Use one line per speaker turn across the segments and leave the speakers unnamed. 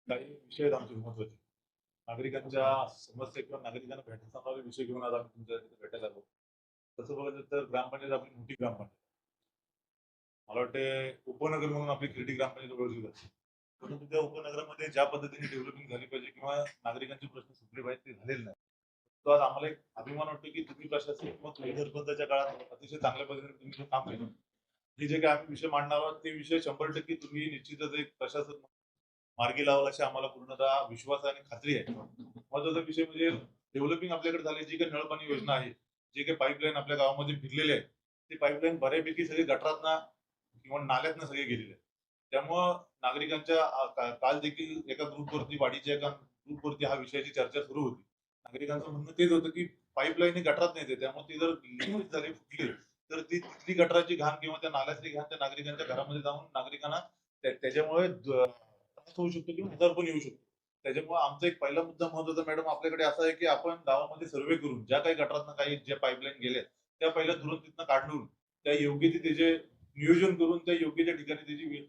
काही विषय आहेत आमचे महत्त्वाचे. नागरिकांच्या समस्या किंवा नागरिकांना भेडसावणारे विषय घेऊन आज आम्ही तुमच्या इथे भेटायला आलो. तसं बघितलं तर ग्रामपंचायत आपली मोठी ग्रामपंचायत. मला वाटते उपनगर म्हणून आपली खेर्डी ग्रामपंचायत ओळखली जाते. परंतु त्या उपनगरामध्ये ज्या पद्धतीने डेव्हलपिंग झाली पाहिजे किंवा नागरिकांचे प्रश्न सुटले पाहिजे ते झालेले नाही. तो आज आम्हाला एक अभिमान वाटतो की तुम्ही प्रशासन किंवा तुम्ही सरपंचाच्या काळात अतिशय चांगल्या पद्धतीने तुम्ही जे काम केलं. हे जे काही आम्ही विषय मांडणार आहोत ते विषय 100% तुम्ही निश्चितच एक प्रशासन मार्गी लावाल अशी आम्हाला पूर्णतः विश्वास आणि खात्री आहे. महत्वाचा विषय म्हणजे डेव्हलपिंग आपल्याकडे झाली जी काही नळपाणी योजना आहे, जे काही पाईपलाईन आपल्या गावामध्ये फिरलेले आहे, ते पाईपलाईन बऱ्यापैकी सगळे गटारातना किंवा नाल्यातनं सगळे गेलेले आहेत. त्यामुळं नागरिकांच्या काल देखील एका ग्रुपवरती वाडीच्या एका ग्रुपवरती हा विषयाची चर्चा सुरू होती. नागरिकांचं म्हणणं तेच होतं की पाईपलाईन ही गटारात नाही त्यामुळे ती जर लिकेज झाली फुटली तर ती तिथली गटाराची घाण किंवा त्या नाल्यातली घाण त्या नागरिकांच्या घरामध्ये जाऊन नागरिकांना त्याच्यामुळे त्रास होऊ शकतो किंवा आजार पण येऊ शकतो. त्याच्यामुळे आमचा एक पहिला मुद्दा महत्वाचा मॅडम आपल्याकडे असा आहे की आपण गावामध्ये सर्वे करून ज्या काही गटारातनं काही ज्या पाईपलाईन गेल्या त्या पहिल्या तुरंत तिथनं काढून त्या योग्य ते त्याचे नियोजन करून त्या योग्य त्या ठिकाणी त्याची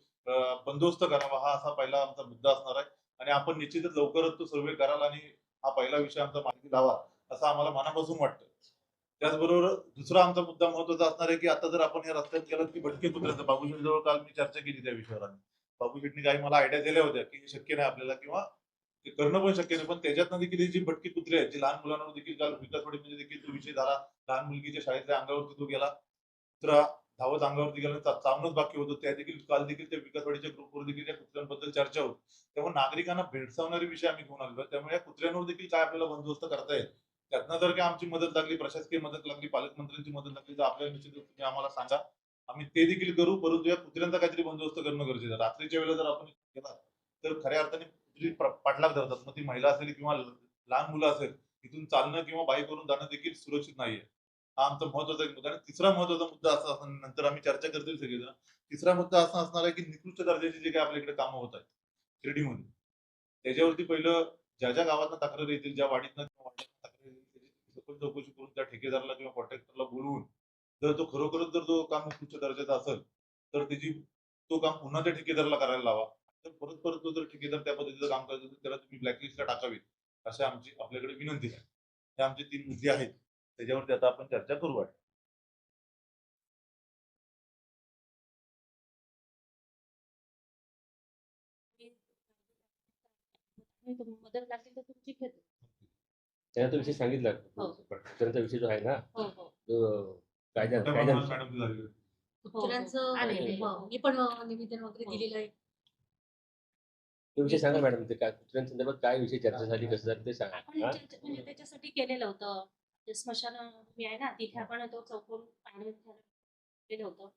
बंदोबस्त करावा हा असा पहिला आमचा मुद्दा असणार आहे. आणि आपण निश्चितच लवकरच तो सर्वे कराल आणि हा पहिला विषय आमचा मार्गी लावा असं आम्हाला मनापासून वाटतं. त्याचबरोबर दुसरा आमचा मुद्दा महत्वाचा असणार आहे की आता जर आपण या रस्त्यात गेलो की भटके कुत्र्याचं बाबूशेठ जवळ काल मी चर्चा केली त्या विषयावर. बाबूशेठनी काही मला आयडिया दिल्या होत्या की शक्य नाही आपल्याला किंवा ते करणं पण शक्य नाही. पण त्याच्यातनं देखील ही जी भटकी कुत्रे आहेत, जी लहान मुलांवर देखील काल विकासवाडीमध्ये देखील तो विषय झाला. लहान मुलगीच्या शाळेतल्या अंगावरती तो गेला. कुत्रा धावत अंगावरती गेला चावणंच बाकी होतं. त्या देखील काल देखील त्या विकासवाडीच्या ग्रुपवर देखील त्या कुत्र्यांबद्दल चर्चा होती. त्यामुळे नागरिकांना भेडसावणारे विषय आम्ही घेऊन आलेलो. त्यामुळे या कुत्र्यांवर देखील काय आपल्याला बंदोबस्त करता येईल. त्यातनं जर काही आमची मदत लागली, प्रशासकीय मदत लागली, पालकमंत्र्यांची मदत लागली तर आपल्याला निश्चितच तुम्ही आम्हाला सांगा. आम्ही ते देखील करू. परंतु या कुत्र्यांचा काहीतरी बंदोबस्त करणं गरजेचं आहे. रात्रीच्या वेळेला जर आपण केला तर खऱ्या अर्थाने कुत्री पाठलाग धरतात. मग ती महिला असेल किंवा लहान मुलं असेल, तिथून चालणं किंवा बाईकवरून जाणं देखील सुरक्षित नाहीये. हा आमचा महत्वाचा एक मुद्दा आणि तिसरा महत्वाचा मुद्दा असा नंतर आम्ही चर्चा करतील सगळेजण. तिसरा मुद्दा असा असणार आहे की निकृष्ट दर्जाची जे काही आपल्याकडे कामं होत आहेत शिर्डीमध्ये, त्याच्यावरती पहिलं ज्या ज्या गावातनं तक्रार येतील, ज्या वाडीतनं किंवा वाड्यातनं तक्रार येतील, त्याची सखोल चौकशी करून त्या ठेकेदाराला किंवा कॉन्ट्रॅक्टरला बोलवून जर तो खरोखरच जर तो काम निकृष्ट दर्जाचा असेल, तर त्याची तो काम पुन्हा त्या ठेकेदाराला करायला लावा. तर परत परत तो जर ठेकेदार त्या पद्धतीचं काम करत असेल, त्याला तुम्ही ब्लॅकलिस्टला टाकावी, अशी आमची आपल्याकडे विनंती आहे. हे आमचे 3 मुद्दे आहेत. त्याच्यावरती आता आपण चर्चा करू वाटतं.
मदत लागली तर तुमची घेतो.
त्यानं तो विषय सांगितला.
हो.
कुत्र्यांचा विषय जो आहे ना,
हो, हो.
तो
मोठ्या प्रमाणात मॅडम झालेली.
कुत्र्यांचं मी पण निवेदन वगैरे दिलेलं आहे.
तो विषय सांगा मॅडम. ते काय कुत्र्यांसंदर्भात काय विषय चर्चा झाली, कसं झालं ते सांगा.
आपण म्हणजे त्याच्यासाठी केलेलं होतं. ते स्मशानभूमी आहे ना, तिथे आपण तो चौकोन केलं होतं.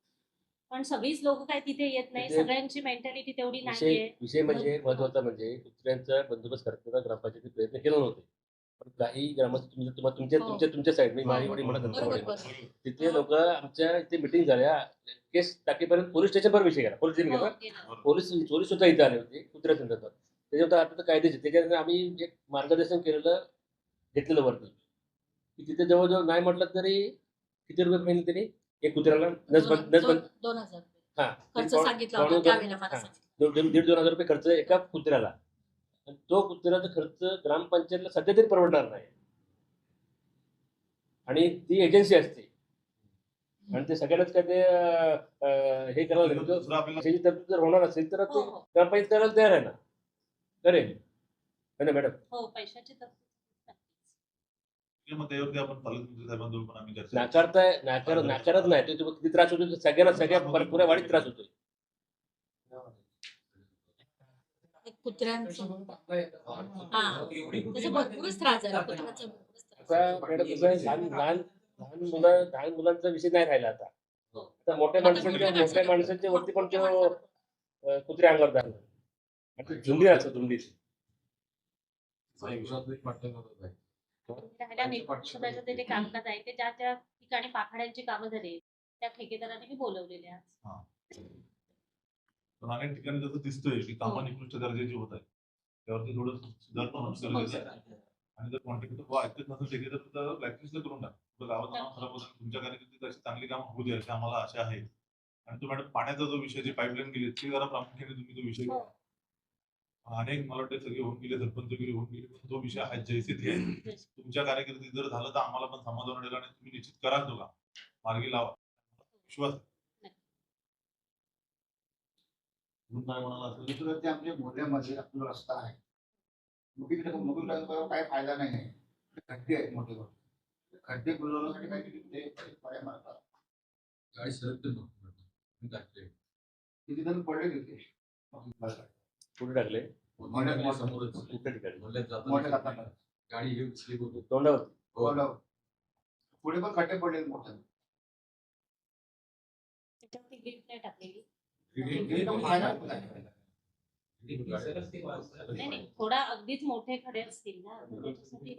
पण सगळीच लोक काय तिथे येत नाही. सगळ्यांची मेंटॅलिटी तेवढी नाहीये.
विषय म्हणजे महत्वाचा म्हणजे कुत्र्यांचा बंदोबस्त करताना ग्रामपंचायतीने प्रयत्न केला नव्हते. पण काही ग्रामस्थ तुमच्या
हो.
तुमच्या तुमच्या साईड मी
हो,
माझी म्हणत
बरोबर,
होतो.
बरोबर.
तिथे लोक आमच्या इथे मिटिंग झाल्या, केस टाकेपर्यंत पोलीस स्टेशनवर विषय गेला. पोलीस स्टेशन गेला.
गेलं.
पोलीस सुद्धा इथे आले होते कुत्र्या संदर्भात. त्याच्यावर आता तर कायदेशीर त्याच्यानंतर आम्ही एक मार्गदर्शन केलेलं घेतलेलं वरती की तिथे जवळजवळ नाही म्हटलं तरी किती रुपये फाईन तरी एक कुत्र्याला नसबंद
2000
हा
खर्च सांगितला होता त्यावेळेला मला सांगितलं.
1,500-2,000 रुपये खर्च एका कुत्र्याला. आणि तो कुत्र्याचा खर्च ग्रामपंचायतला सध्या तरी परवडणार नाही. आणि ती एजन्सी असते आणि ते सगळ्यांनाच काय ते हे करायला लागेल. तरतूद जर होणार असेल तर ते ग्रामपंचायत करायला तयार आहे ना, करेल ना मॅडम.
हो, पैशाची तरतूद
मग त्यावरती आपण पालकमंत्री साहेबांजवळ पण आम्ही चर्चा
नाकारत नाही. तो किती त्रास होतो सगळ्या पुऱ्या वाढीत त्रास होतोय.
कुत्र्यांचं त्याचा भरपूरच त्रास झाला. कुत्र्याचा
लहान मुलांचा विषय नाही राहिला आता. आता मोठ्या माणसांच्या वरती पण तो कुत्रे अंगावर झाला. झुंडी असतो झुंडी.
ते कामकाज आहे ते ज्या त्या ठिकाणी पाखाड्यांची कामं झाली त्या ठेकेदाराने बोलवलेले आज.
पण अनेक ठिकाणी जसं दिसतोय की कामं निकृष्ट दर्जाची होत आहेत, त्यावरती थोडं सुधार पण गरजेचं आहे. आणि जर कॉन्ट्रॅक्टर ऐकत नसेल ठेकेदार तर ब्लॅकलिस्ट करून टाका. गावात नाव खराब होतं. तुमच्या कारकिर्दीत अशी चांगली कामं होऊ द्या अशी आम्हाला आशा आहे. आणि तो मॅडम पाण्याचा जो विषय जी पाईपलाईन गेली ती जरा प्रामुख्याने तुम्ही तो विषय अनेक मला वाटतं सगळे होऊन गेले, सरपंचगिरी होऊन गेली, पण तो विषय आहे जैसे थे आहे. तुमच्या कारकिर्दीत जर झालं तर आम्हाला पण समाधान वाटेल आणि तुम्ही निश्चित करा तो काम मार्गी लावा विश्वास आहे. म्हणून काय म्हणाला असं
दुसरं ते आमच्या मोठ्यामध्ये आपला रस्ता आहे मुकीकडे काय फायदा नाही आहे खड्डे आहेत मोठे मोठे खड्डे बुजवण्यासाठी काहीतरी ते पाय मारतात
गाडी सरकते मग मी टाकले
किती जण पडले तिथे
कुठे टाकले
मोठ्या
समोरच
कुठल्या ठिकाणी
मोठ्या
जाताना
जाताना
गाडी घेऊन स्लिप होतो
तोंडावर
पुढे पण खड्डे पडले मोठे
त्याच्यावरती ग्रीप नाही टाकलेली. नाही थोडा अगदीच मोठे खडे असतील ना तर त्याच्यासाठी